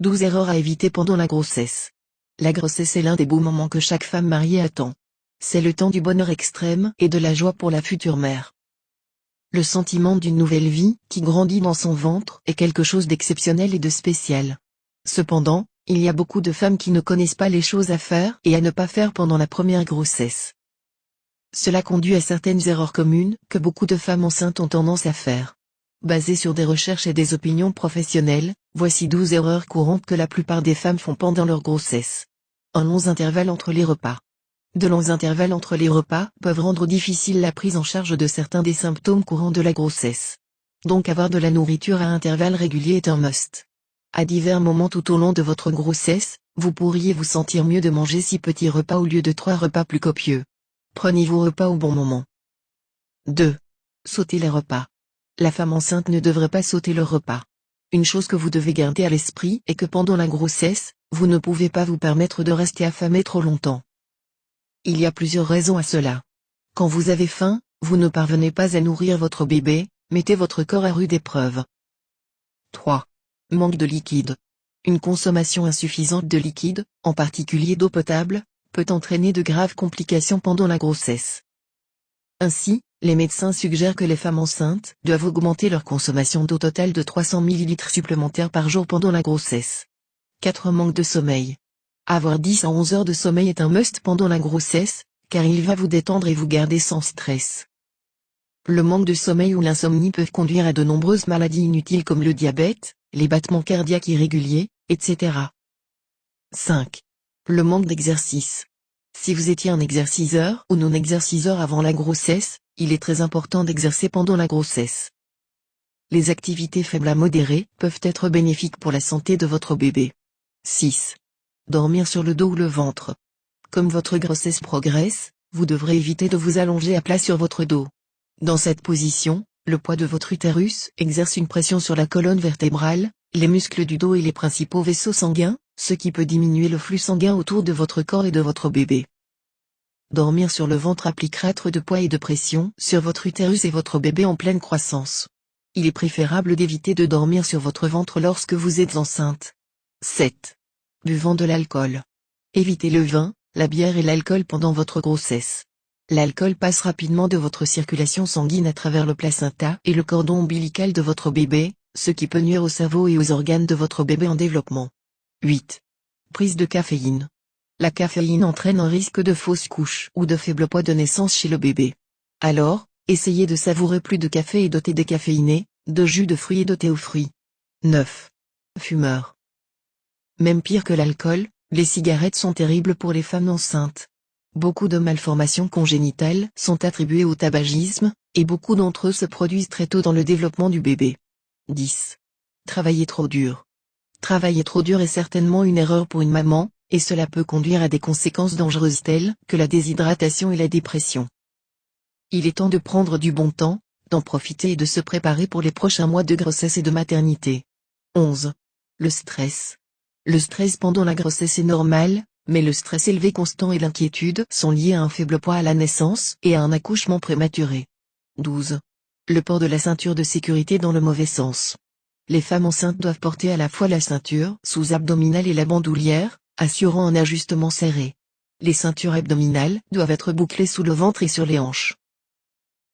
12 erreurs à éviter pendant la grossesse. La grossesse est l'un des beaux moments que chaque femme mariée attend. C'est le temps du bonheur extrême et de la joie pour la future mère. Le sentiment d'une nouvelle vie qui grandit dans son ventre est quelque chose d'exceptionnel et de spécial. Cependant, il y a beaucoup de femmes qui ne connaissent pas les choses à faire et à ne pas faire pendant la première grossesse. Cela conduit à certaines erreurs communes que beaucoup de femmes enceintes ont tendance à faire. Basées sur des recherches et des opinions professionnelles, voici 12 erreurs courantes que la plupart des femmes font pendant leur grossesse. Un long intervalle entre les repas. De longs intervalles entre les repas peuvent rendre difficile la prise en charge de certains des symptômes courants de la grossesse. Donc avoir de la nourriture à intervalles réguliers est un must. À divers moments tout au long de votre grossesse, vous pourriez vous sentir mieux de manger 6 petits repas au lieu de 3 repas plus copieux. Prenez vos repas au bon moment. 2. Sauter les repas. La femme enceinte ne devrait pas sauter le repas. Une chose que vous devez garder à l'esprit est que pendant la grossesse, vous ne pouvez pas vous permettre de rester affamé trop longtemps. Il y a plusieurs raisons à cela. Quand vous avez faim, vous ne parvenez pas à nourrir votre bébé, mettez votre corps à rude épreuve. 3. Manque de liquide. Une consommation insuffisante de liquide, en particulier d'eau potable, peut entraîner de graves complications pendant la grossesse. Ainsi, les médecins suggèrent que les femmes enceintes doivent augmenter leur consommation d'eau totale de 300 ml supplémentaires par jour pendant la grossesse. 4. Manque de sommeil. Avoir 10 à 11 heures de sommeil est un must pendant la grossesse, car il va vous détendre et vous garder sans stress. Le manque de sommeil ou l'insomnie peuvent conduire à de nombreuses maladies inutiles comme le diabète, les battements cardiaques irréguliers, etc. 5. Le manque d'exercice. Si vous étiez un exerciceur ou non-exerciceur avant la grossesse, il est très important d'exercer pendant la grossesse. Les activités faibles à modérées peuvent être bénéfiques pour la santé de votre bébé. 6. Dormir sur le dos ou le ventre. Comme votre grossesse progresse, vous devrez éviter de vous allonger à plat sur votre dos. Dans cette position, le poids de votre utérus exerce une pression sur la colonne vertébrale, les muscles du dos et les principaux vaisseaux sanguins, ce qui peut diminuer le flux sanguin autour de votre corps et de votre bébé. Dormir sur le ventre appliquera trop de poids et de pression sur votre utérus et votre bébé en pleine croissance. Il est préférable d'éviter de dormir sur votre ventre lorsque vous êtes enceinte. 7. Buvant de l'alcool. Évitez le vin, la bière et l'alcool pendant votre grossesse. L'alcool passe rapidement de votre circulation sanguine à travers le placenta et le cordon ombilical de votre bébé, ce qui peut nuire au cerveau et aux organes de votre bébé en développement. 8. Prise de caféine. La caféine entraîne un risque de fausse couche ou de faible poids de naissance chez le bébé. Alors, essayez de savourer plus de café et de thé décaféiné, de jus de fruits et de thé aux fruits. 9. Fumeur. Même pire que l'alcool, les cigarettes sont terribles pour les femmes enceintes. Beaucoup de malformations congénitales sont attribuées au tabagisme, et beaucoup d'entre eux se produisent très tôt dans le développement du bébé. 10. Travailler trop dur. Travailler trop dur est certainement une erreur pour une maman, et cela peut conduire à des conséquences dangereuses telles que la déshydratation et la dépression. Il est temps de prendre du bon temps, d'en profiter et de se préparer pour les prochains mois de grossesse et de maternité. 11. Le stress. Le stress pendant la grossesse est normal, mais le stress élevé constant et l'inquiétude sont liés à un faible poids à la naissance et à un accouchement prématuré. 12. Le port de la ceinture de sécurité dans le mauvais sens. Les femmes enceintes doivent porter à la fois la ceinture sous-abdominale et la bandoulière, assurant un ajustement serré. Les ceintures abdominales doivent être bouclées sous le ventre et sur les hanches.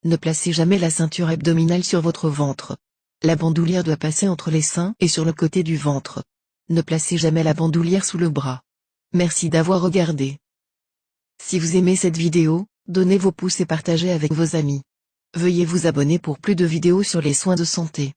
Ne placez jamais la ceinture abdominale sur votre ventre. La bandoulière doit passer entre les seins et sur le côté du ventre. Ne placez jamais la bandoulière sous le bras. Merci d'avoir regardé. Si vous aimez cette vidéo, donnez vos pouces et partagez avec vos amis. Veuillez vous abonner pour plus de vidéos sur les soins de santé.